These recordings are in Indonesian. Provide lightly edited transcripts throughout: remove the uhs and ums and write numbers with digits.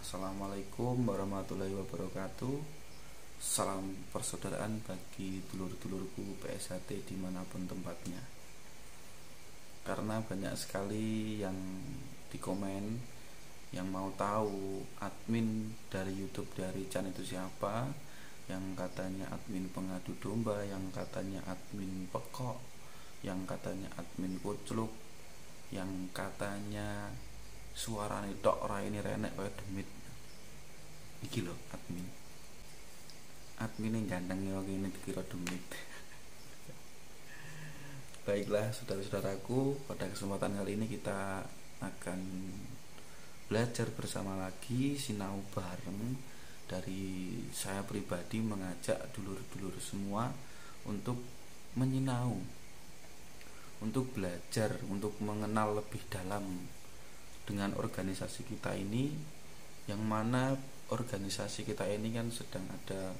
Assalamualaikum warahmatullahi wabarakatuh. Salam persaudaraan bagi dulur-dulurku PSHT dimanapun tempatnya. Karena banyak sekali yang di komen yang mau tahu admin dari YouTube dari Chan itu siapa, yang katanya admin pengadu domba, yang katanya admin pekok, yang katanya admin kucluk, yang katanya suarane tok ora ini renek kaya demit. Iki lho admin yang ganteng ya ini dikira demit. Baiklah saudara-saudaraku, pada kesempatan kali ini kita akan belajar bersama lagi, sinau bareng. Dari saya pribadi mengajak dulur-dulur semua untuk menyinau, untuk belajar, untuk mengenal lebih dalam dengan organisasi kita ini, yang mana organisasi kita ini kan sedang ada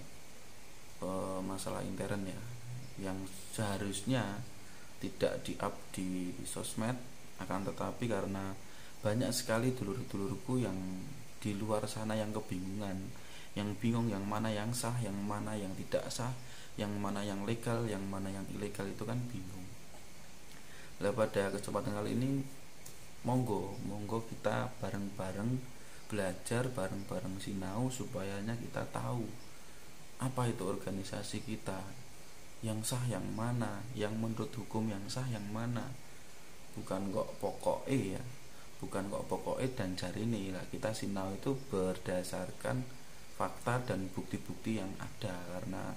masalah intern ya, yang seharusnya tidak di-up di sosmed, akan tetapi karena banyak sekali dulur-dulurku yang di luar sana yang kebingungan, yang bingung yang mana yang sah, yang mana yang tidak sah, yang mana yang legal, yang mana yang ilegal, itu kan bingung. Nah, pada kesempatan kali ini monggo kita bareng-bareng belajar, bareng-bareng sinau, supayanya kita tahu apa itu organisasi kita, yang sah yang mana, yang menurut hukum yang sah yang mana. Bukan kok pokoknya ya, bukan kok pokoknya dan jarine lah. Kita sinau itu berdasarkan fakta dan bukti-bukti yang ada, karena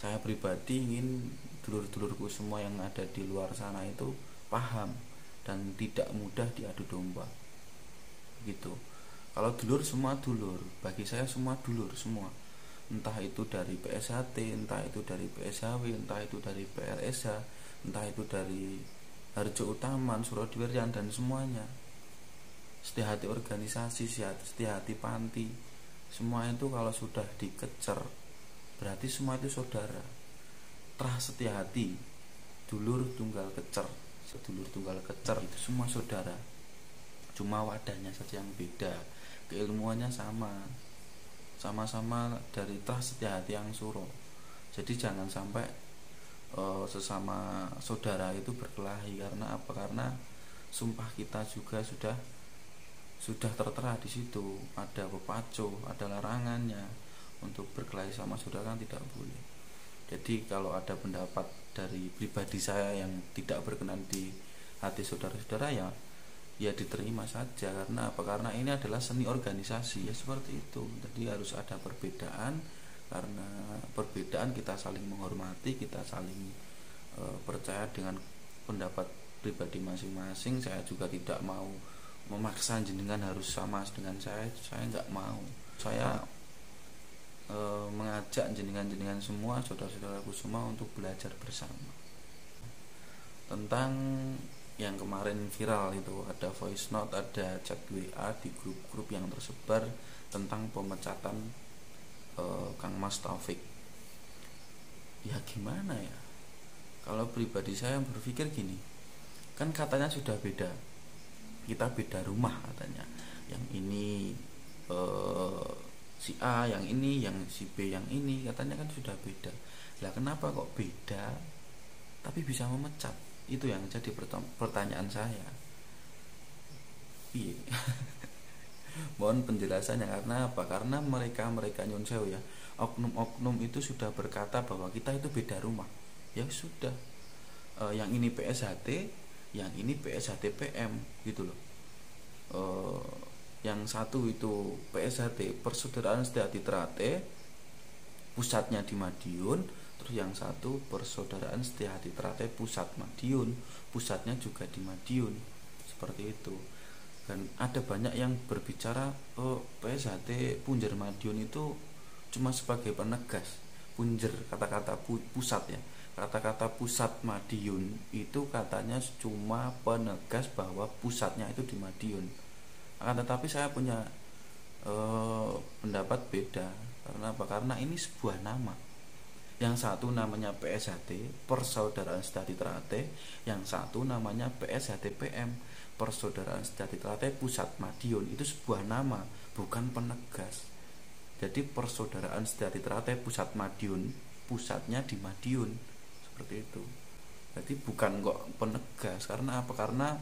saya pribadi ingin dulur-dulurku semua yang ada di luar sana itu paham dan tidak mudah diadu domba gitu. Kalau dulur semua dulur, bagi saya semua dulur semua, entah itu dari PSHT, entah itu dari PSHW, entah itu dari PRSH, entah itu dari Harjo Utaman, Surodiwiryan, dan semuanya. Setiap hati organisasi, setiap hati panti, semua itu kalau sudah dikecer berarti semua itu saudara. Trah setiap hati, dulur tunggal kecer, sedulur tunggal kecer, itu semua saudara. Cuma wadahnya saja yang beda, keilmuannya sama-sama dari trah setiap hati yang suro. Jadi jangan sampai sesama saudara itu berkelahi. Karena apa? Karena sumpah kita juga sudah tertera di situ, ada pepacu, ada larangannya untuk berkelahi sama saudara, kan tidak boleh. Jadi kalau ada pendapat dari pribadi saya yang tidak berkenan di hati saudara-saudara, ya diterima saja. Karena apa? Karena ini adalah seni organisasi, ya seperti itu. Jadi harus ada perbedaan, karena perbedaan kita saling menghormati, kita saling percaya dengan pendapat pribadi masing-masing. Saya juga tidak mau memaksa jenengan harus sama dengan saya nggak mau. Saya mengajak jenengan semua, saudara-saudaraku semua, untuk belajar bersama tentang yang kemarin viral itu. Ada voice note, ada chat WA di grup-grup yang tersebar tentang pemecatan Kang Mas Taufik. Ya gimana ya, kalau pribadi saya berpikir gini, kan katanya sudah beda, kita beda rumah katanya, yang ini si A, yang ini, yang si B, yang ini, katanya kan sudah beda. Lah kenapa kok beda tapi bisa memecat? Itu yang jadi pertanyaan saya. Iya. Mohon penjelasannya. Karena apa? Karena mereka nyun sewu ya, oknum-oknum itu sudah berkata bahwa kita itu beda rumah. Ya sudah, yang ini PSHT, yang ini PSHT PM gitu loh. Yang satu itu PSHT, Persaudaraan Setia-Hati Trate, pusatnya di Madiun. Terus yang satu Persaudaraan Setia-Hati Trate Pusat Madiun, pusatnya juga di Madiun. Seperti itu. Dan ada banyak yang berbicara PSHT Punjer Madiun itu cuma sebagai penegas. Punjer, kata-kata pusat ya, kata-kata pusat Madiun itu katanya cuma penegas bahwa pusatnya itu di Madiun. Akan tetapi saya punya pendapat beda. Karena apa? Karena ini sebuah nama. Yang satu namanya PSHT, Persaudaraan Setia-Hati Trate, yang satu namanya PSHT PM, Persaudaraan Setia-Hati Trate Pusat Madiun. Itu sebuah nama, bukan penegas. Jadi Persaudaraan Setia Trate Pusat Madiun, pusatnya di Madiun, seperti itu. Jadi bukan kok penegas. Karena apa? Karena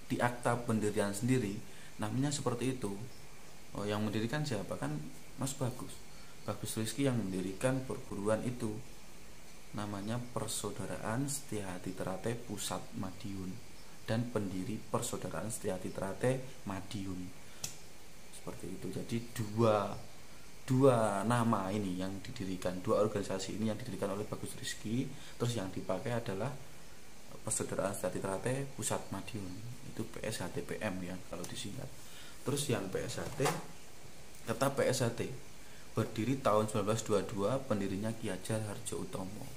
di akta pendirian sendiri namanya seperti itu. Yang mendirikan siapa? Kan Mas Bagus Rizky yang mendirikan perguruan itu. Namanya Persaudaraan Setia Trate Pusat Madiun, dan pendiri Persaudaraan Setia Trate Madiun, seperti itu. Jadi dua nama ini yang didirikan, dua organisasi ini yang didirikan oleh Bagus Rizky. Terus yang dipakai adalah Persaudaraan Setia Trate Pusat Madiun, itu PSHTPM ya kalau disingkat. Terus yang PSHT, tetap PSHT, berdiri tahun 1922, pendirinya Ki Hajar Hardjo Utomo.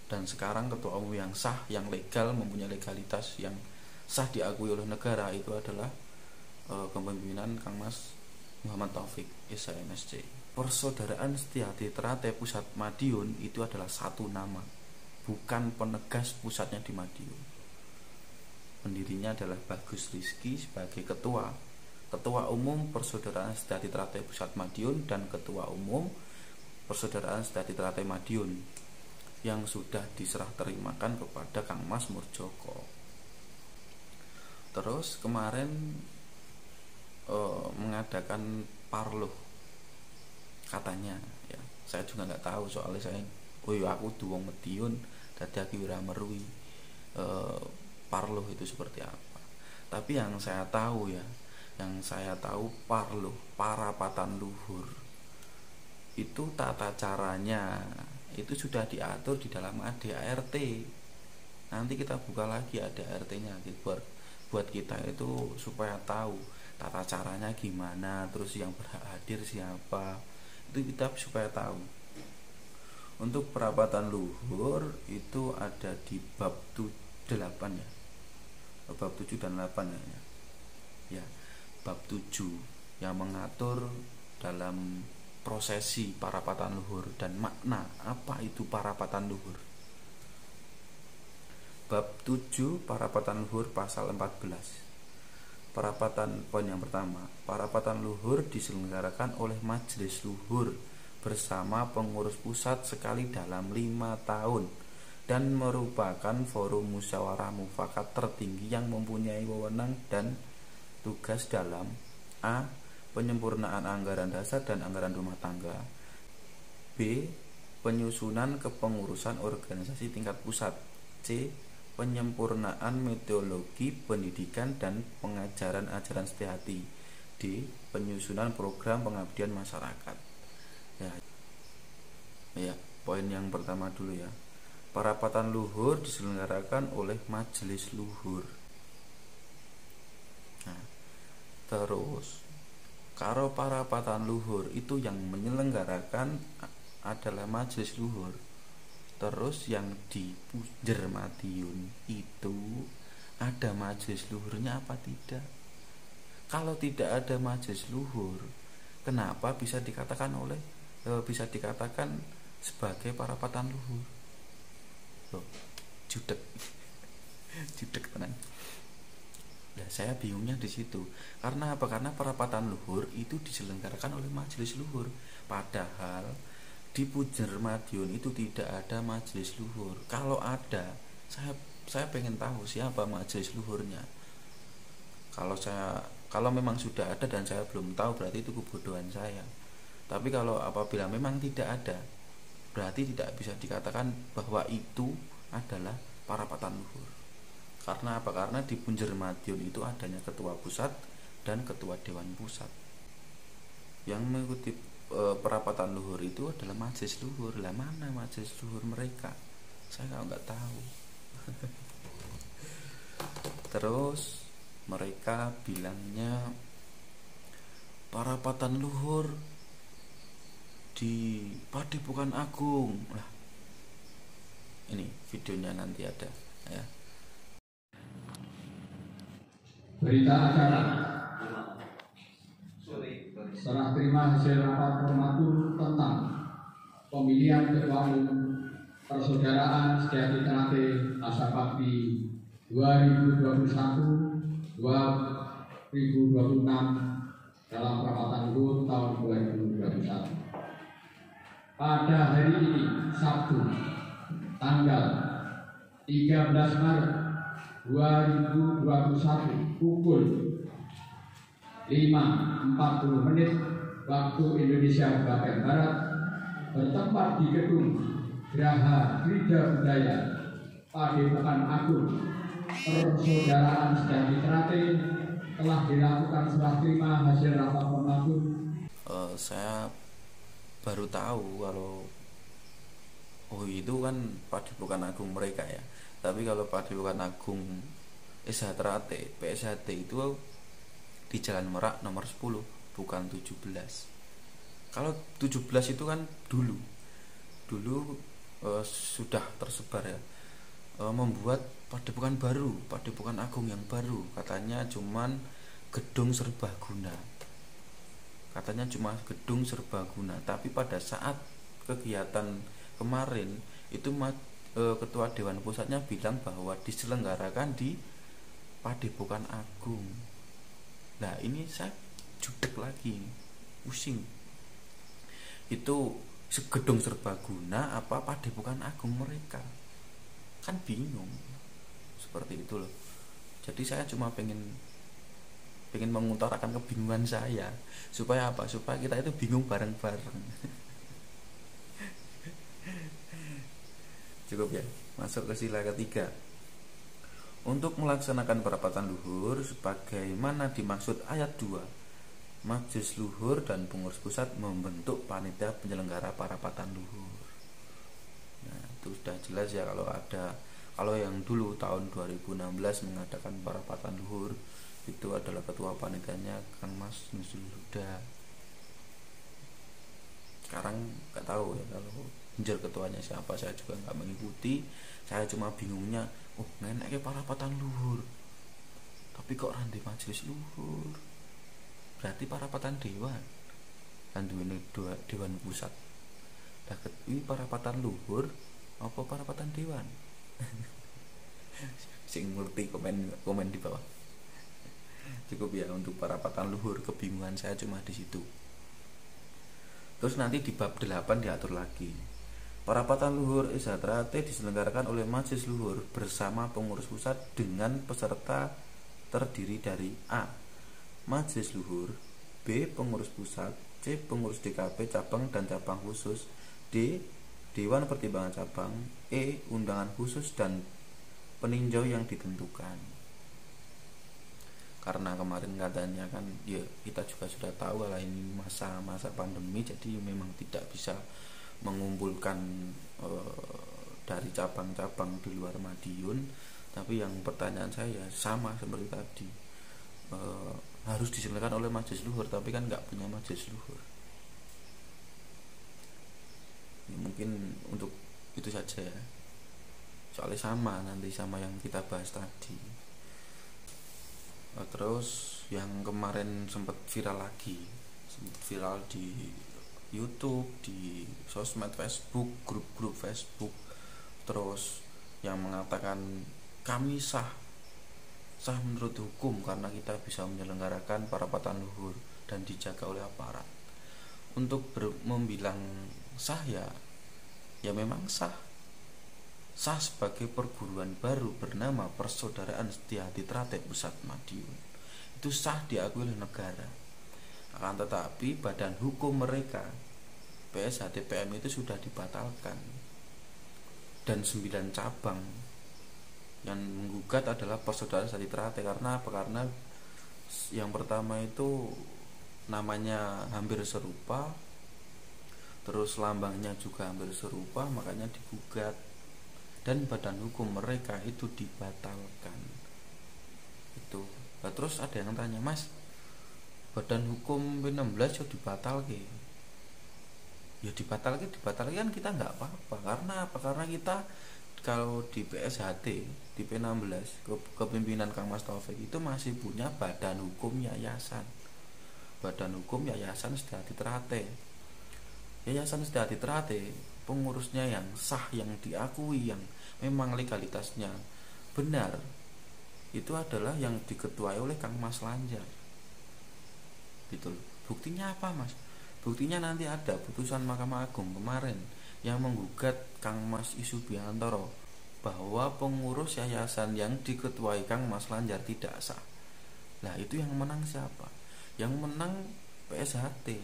Dan sekarang ketua umum yang sah, yang legal, mempunyai legalitas yang sah diakui oleh negara itu adalah kepemimpinan Kang Mas Muhammad Taufik SHMSC. Persaudaraan Setia Trate Pusat Madiun itu adalah satu nama, bukan penegas pusatnya di Madiun. Pendirinya adalah Bagus Rizky sebagai ketua umum Persaudaraan Setia Trate Pusat Madiun dan ketua umum Persaudaraan Setia Trate Madiun, yang sudah diserah terimakan kepada Kang Mas Murjoko. Terus kemarin mengadakan parloh katanya ya, saya juga nggak tahu soalnya saya aku duwong Madiun dadi aku ora merui parloh itu seperti apa. Tapi yang saya tahu parloh parapatan luhur itu tata caranya itu sudah diatur di dalam ADART. Nanti kita buka lagi ADART-nya buat kita itu supaya tahu tata caranya gimana, terus yang berhak hadir siapa, itu kita supaya tahu. Untuk perapatan luhur itu ada di bab 8 ya, bab 7 dan 8 ya, bab 7 yang mengatur dalam prosesi parapatan luhur dan makna apa itu parapatan luhur. Bab 7 parapatan luhur pasal 14. Parapatan, poin yang pertama, parapatan luhur diselenggarakan oleh Majelis Luhur bersama pengurus pusat sekali dalam 5 tahun dan merupakan forum musyawarah mufakat tertinggi yang mempunyai wewenang dan tugas dalam A. Penyempurnaan anggaran dasar dan anggaran rumah tangga, B. Penyusunan kepengurusan organisasi tingkat pusat, C. Penyempurnaan metodologi pendidikan dan pengajaran ajaran Setiahati, D. Penyusunan program pengabdian masyarakat. Ya, poin yang pertama dulu ya. Parapatan luhur diselenggarakan oleh Majelis Luhur. Nah, terus karo parapatan luhur itu yang menyelenggarakan adalah Majelis Luhur. Terus yang di Punjer Madiun itu ada majelis luhurnya apa tidak? Kalau tidak ada majelis luhur, kenapa bisa dikatakan sebagai parapatan luhur? Loh, judek tenang. Nah, saya bingungnya di situ. Karena apa? Karena parapatan luhur itu diselenggarakan oleh majelis luhur, padahal di Punjer Madiun itu tidak ada majelis luhur. Kalau ada, saya pengen tahu siapa majelis luhurnya. Kalau memang sudah ada dan saya belum tahu, berarti itu kebodohan saya. Tapi kalau apabila memang tidak ada, berarti tidak bisa dikatakan bahwa itu adalah parapatan luhur. Karena apa? Karena di Punjer Madiun itu adanya ketua pusat dan ketua dewan pusat. Yang mengikuti perapatan luhur itu adalah majelis luhur. Lah mana majelis luhur mereka? Saya nggak tahu. Terus mereka bilangnya parapatan luhur di Padepokan Agung. Lah, ini videonya nanti ada ya. Berita acara serah terima hasil rapat formatur tentang pemilihan ketua umum Persaudaraan Setia Trate Asabakti 2021-2026 dalam pada hari ini Sabtu tanggal 13 Maret 2021 pukul 5.40 menit waktu Indonesia bagian Barat bertempat di gedung Geraha Krida Budaya Padepokan Agung Persaudaraan Sejati Trate telah dilakukan serah terima hasil rapat formatur. Saya baru tahu kalau itu kan Padepokan Agung mereka ya. Tapi kalau Padepokan Agung SH Trate PSHT itu di Jalan Merak nomor 10, bukan 17. Kalau 17 itu kan dulu sudah tersebar ya, membuat Padepokan baru, Padepokan Agung yang baru, katanya cuman gedung serbaguna. Tapi pada saat kegiatan kemarin itu ketua Dewan Pusatnya bilang bahwa diselenggarakan di Padepokan Agung. Nah ini saya judek lagi, pusing. Itu gedung serbaguna apa Padepokan Agung mereka? Kan bingung. Seperti itu loh. Jadi saya cuma pengen mengutarakan kebingungan saya. Supaya apa? Supaya kita itu bingung bareng-bareng. Cukup ya. Masuk ke sila ketiga. Untuk melaksanakan perapatan luhur sebagaimana dimaksud ayat 2, Majelis Luhur dan Pengurus Pusat membentuk panitia penyelenggara parapatan luhur. Nah, itu sudah jelas ya. Kalau yang dulu tahun 2016 mengadakan parapatan luhur, itu adalah ketua panitianya Kang Mas Nuzul Huda. Sekarang nggak tahu ya kalau Injil ketuanya siapa, saya juga nggak mengikuti. Saya cuma bingungnya, neneknya parapatan luhur, tapi kok randi majelis luhur? Berarti parapatan dewan, kan duweni dewan pusat. Ini parapatan luhur apa parapatan dewan? Sing ngerti komen di bawah. Cukup ya untuk parapatan luhur, kebingungan saya cuma di situ. Terus nanti di bab 8 diatur lagi. Parapatan luhur SH Trate diselenggarakan oleh Majelis Luhur bersama pengurus pusat dengan peserta terdiri dari A. Majelis Luhur, B. Pengurus pusat, C. Pengurus DKP cabang dan cabang khusus, D. Dewan Pertimbangan Cabang, E. Undangan khusus dan peninjau yang ditentukan. Karena kemarin katanya kan ya kita juga sudah tahu kalau ini masa pandemi, jadi memang tidak bisa mengumpulkan dari cabang-cabang di luar Madiun. Tapi yang pertanyaan saya sama seperti tadi, harus diselenggarakan oleh Majelis Luhur, tapi kan nggak punya Majelis Luhur. Ya, mungkin untuk itu saja ya, soalnya nanti sama yang kita bahas tadi. Terus yang kemarin sempat viral di YouTube, di sosmed Facebook, grup-grup Facebook, terus yang mengatakan kami sah menurut hukum karena kita bisa menyelenggarakan parapatan luhur dan dijaga oleh aparat. Untuk membilang sah ya memang sah sebagai perguruan baru bernama Persaudaraan Sejati Trate Pusat Madiun. Itu sah diakui oleh negara. Akan tetapi badan hukum mereka PSHTPM itu sudah dibatalkan, dan 9 cabang yang menggugat adalah Persaudaraan Sejati Trate. Karena apa? Karena yang pertama itu namanya hampir serupa, terus lambangnya juga hampir serupa, makanya digugat, dan badan hukum mereka itu dibatalkan. Itu. Nah, terus ada yang tanya, Mas, badan hukum P16 ya dibatalke. Ya dibatalkan kita nggak apa-apa. Karena apa? Karena kita kalau di PSHT di P16 kepemimpinan Kang Mas Taufik itu masih punya badan hukum yayasan. Badan hukum Yayasan Sejati Trate. Yayasan Sejati Trate pengurusnya yang sah, yang diakui, yang memang legalitasnya benar, itu adalah yang diketuai oleh Kang Mas Lanjar. Gitu loh. Buktinya apa, Mas? Buktinya nanti ada putusan Mahkamah Agung kemarin yang menggugat Kang Mas Isubiantoro bahwa pengurus yayasan yang diketuai Kang Mas Lanjar tidak sah. Nah, itu yang menang siapa? Yang menang PSHT.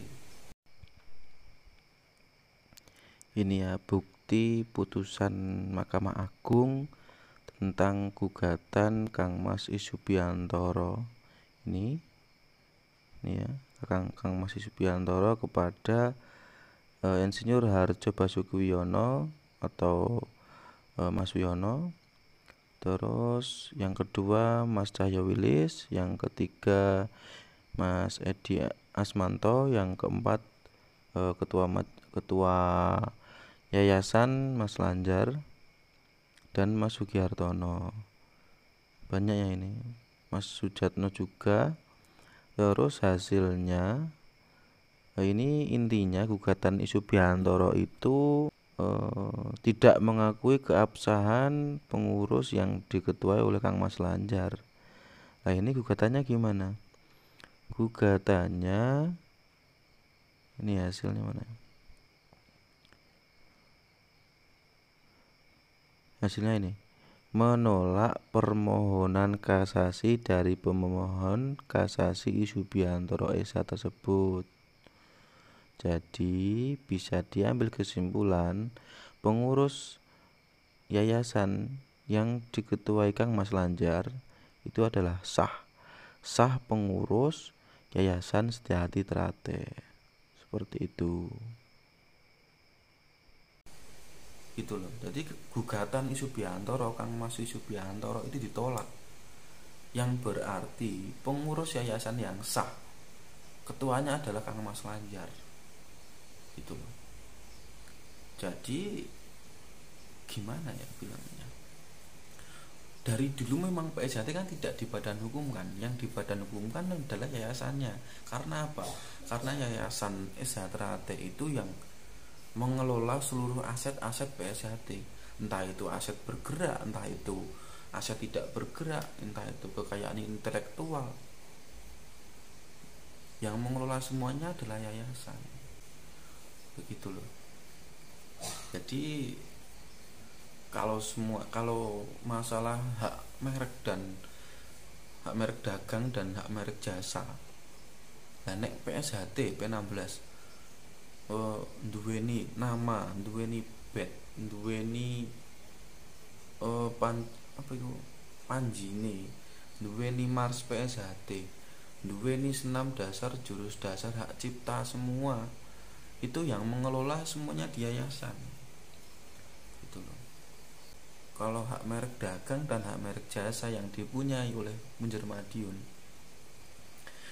Ini ya bukti putusan Mahkamah Agung tentang gugatan Kang Mas Isubiantoro. Ini ya, Kang Mas Isubiantoro kepada Insinyur Harjo Basuki Wiono atau Mas Wiono. Terus yang kedua Mas Cahyo Wilis, yang ketiga Mas Edi Asmanto, yang keempat ketua yayasan Mas Lanjar dan Mas Sugihartono. Banyak ya ini. Mas Sujatno juga. Terus hasilnya ini intinya gugatan Isubiantoro itu tidak mengakui keabsahan pengurus yang diketuai oleh Kang Mas Lanjar. Nah, ini gugatannya gimana? Gugatannya ini hasilnya mana? Hasilnya ini menolak permohonan kasasi dari pemohon kasasi Isubiantoro S.A. tersebut. Jadi bisa diambil kesimpulan pengurus yayasan yang diketuai Kang Mas Lanjar itu adalah sah pengurus yayasan Setiahati Trate. Seperti itu. Gitu loh. Jadi gugatan Isubiantoro, Kang Mas Isubiantoro itu ditolak. Yang berarti pengurus yayasan yang sah, ketuanya adalah Kang Mas Lanjar. Gitu loh. Jadi gimana ya bilangnya? Dari dulu memang PSHT kan tidak di badan hukum kan. Yang di badan hukum kan adalah yayasannya. Karena apa? Karena yayasan SH Trate itu yang mengelola seluruh aset-aset PSHT. Entah itu aset bergerak, entah itu aset tidak bergerak, entah itu kekayaan intelektual. Yang mengelola semuanya adalah yayasan. Begitu loh. Jadi kalau masalah hak merek dagang dan hak merek jasa, nah nek PSHT P16 duweni nama, duweni bed, duweni panjine, duweni mars PSHT, duweni senam dasar, jurus dasar, hak cipta, semua itu yang mengelola semuanya di yayasan. Gitu loh. Kalau hak merek dagang dan hak merek jasa yang dipunyai oleh Munjar Madiun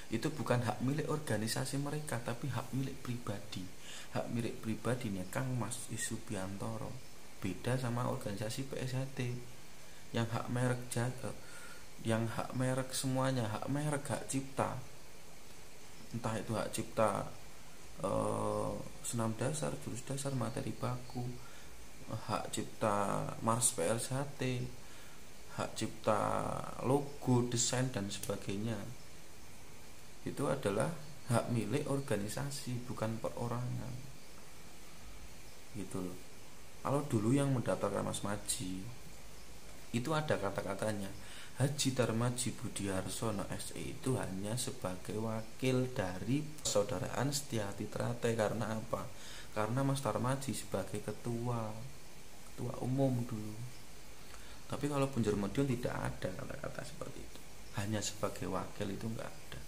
itu bukan hak milik organisasi mereka, tapi hak milik pribadi. Hak milik pribadinya Kang Mas Isubiantoro. Beda sama organisasi PSHT yang hak merek jaga, yang hak merek semuanya, hak merek, hak cipta. Entah itu hak cipta senam dasar, jurus dasar, materi baku, hak cipta mars PSHT, hak cipta logo, desain dan sebagainya. Itu adalah hak milik organisasi, bukan perorangan. Gitu loh. Kalau dulu yang mendaftarkan Mas Maji itu ada kata-katanya, Haji Darmaji Budiarsono SE itu hanya sebagai wakil dari persaudaraan Setiahati Trate. Karena apa? Karena Mas Darmaji sebagai ketua umum dulu. Tapi kalau Munjar Madiun tidak ada kata-kata seperti itu. Hanya sebagai wakil itu enggak ada.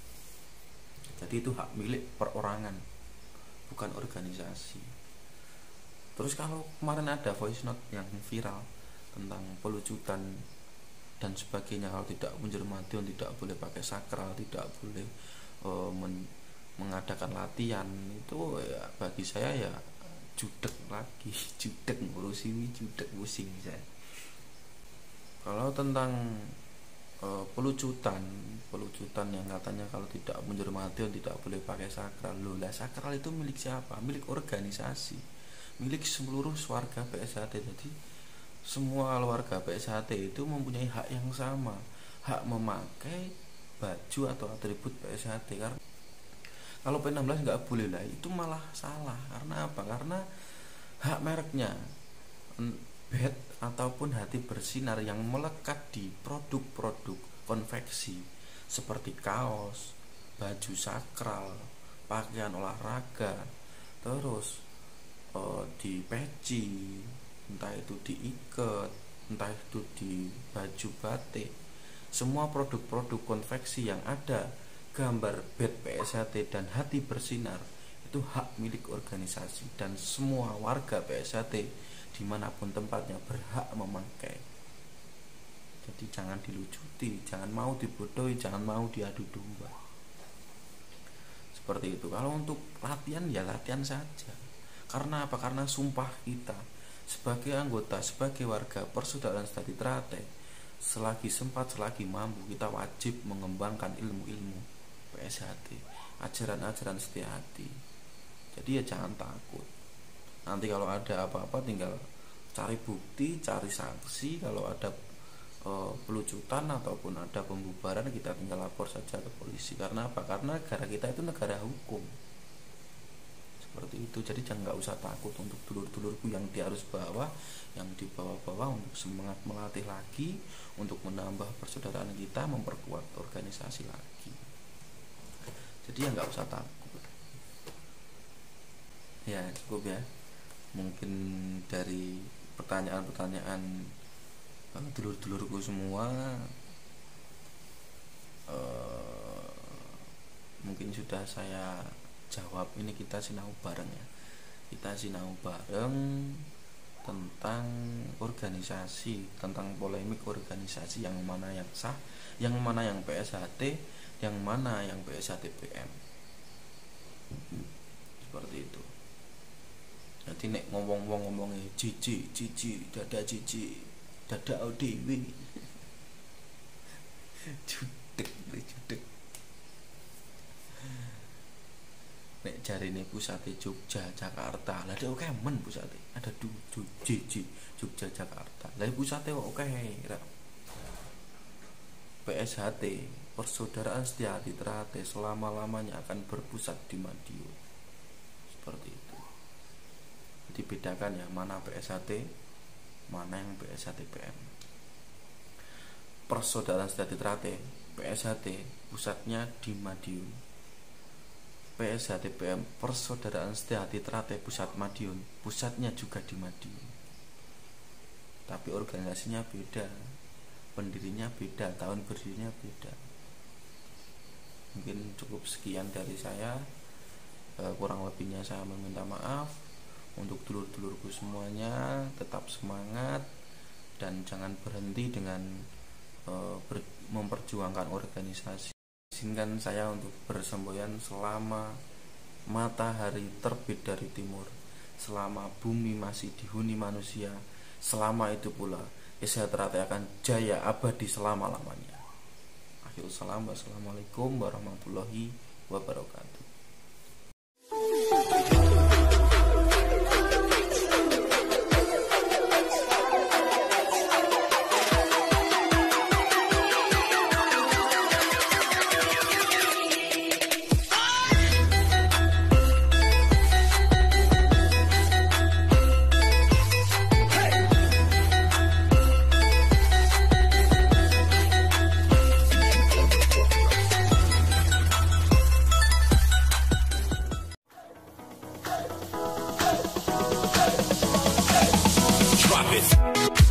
Jadi itu hak milik perorangan, bukan organisasi. Terus kalau kemarin ada voice note yang viral tentang pelucutan dan sebagainya, kalau tidak Munjar Madiun tidak boleh pakai sakral, tidak boleh mengadakan latihan, itu ya bagi saya ya judek lagi, judek ngurusi, judek pusing saya. Kalau tentang pelucutan yang katanya kalau tidak Munjar Madiun tidak boleh pakai sakral, loh lah sakral itu milik siapa? Milik organisasi, milik seluruh warga PSHT. Jadi semua warga PSHT itu mempunyai hak yang sama, hak memakai baju atau atribut PSHT. Kalau P16 nggak boleh lah, itu malah salah. Karena apa? Karena hak mereknya BET ataupun Hati Bersinar yang melekat di produk-produk konveksi seperti kaos, baju sakral, pakaian olahraga, terus di peci, entah itu diikat, entah itu di baju batik, semua produk-produk konveksi yang ada gambar BET PSHT dan Hati Bersinar itu hak milik organisasi dan semua warga PSHT dimanapun tempatnya berhak memakai. Jadi jangan dilucuti, jangan mau dibodohi, jangan mau diadu domba. Seperti itu. Kalau untuk latihan ya latihan saja. Karena apa? Karena sumpah kita sebagai anggota, sebagai warga Persaudaraan Setia Trate, selagi sempat, selagi mampu, kita wajib mengembangkan ilmu-ilmu PSHT, ajaran-ajaran setia hati. Jadi ya jangan takut. Nanti kalau ada apa-apa tinggal cari bukti, cari saksi. Kalau ada pelucutan ataupun ada pembubaran, kita tinggal lapor saja ke polisi. Karena apa? Karena negara kita itu negara hukum. Seperti itu. Jadi jangan, nggak usah takut untuk dulur-dulurku yang di arus bawah, yang di bawah-bawah, untuk semangat melatih lagi, untuk menambah persaudaraan kita, memperkuat organisasi lagi. Jadi ya nggak usah takut. Ya cukup ya. Mungkin dari pertanyaan-pertanyaan dulur-dulurku semua mungkin sudah saya jawab. Ini kita sinau bareng ya. Kita sinau bareng tentang organisasi, tentang polemik organisasi, yang mana yang sah, yang mana yang PSHT, yang mana yang PSHT PM. Seperti itu. Jadi nek ngomongnya cici, dada ODW. Judek. Nek jarine pusate Jogja, Jakarta. Lah oke men pusate. Ada Jogja, Jakarta. Lah pusate kok oke. PSHT, Persaudaraan Setia Hati Trate, selama-lamanya akan berpusat di Madiun. Seperti itu. Jadi bedakan ya, mana PSHT, mana yang PSHT PM. Persaudaraan Setia Hati Trate, PSHT pusatnya di Madiun. PSHT PM, Persaudaraan Setia Hati Trate pusat Madiun, pusatnya juga di Madiun. Tapi organisasinya beda, pendirinya beda, tahun berdirinya beda. Mungkin cukup sekian dari saya. Kurang lebihnya saya meminta maaf. Untuk dulur-dulurku semuanya, tetap semangat dan jangan berhenti dengan memperjuangkan organisasi. Izinkan saya untuk bersemboyan selama matahari terbit dari timur, selama bumi masih dihuni manusia, selama itu pula PSHT Trate akan jaya abadi selama-lamanya. Akhirul salam, wassalamualaikum warahmatullahi wabarakatuh. Drop it.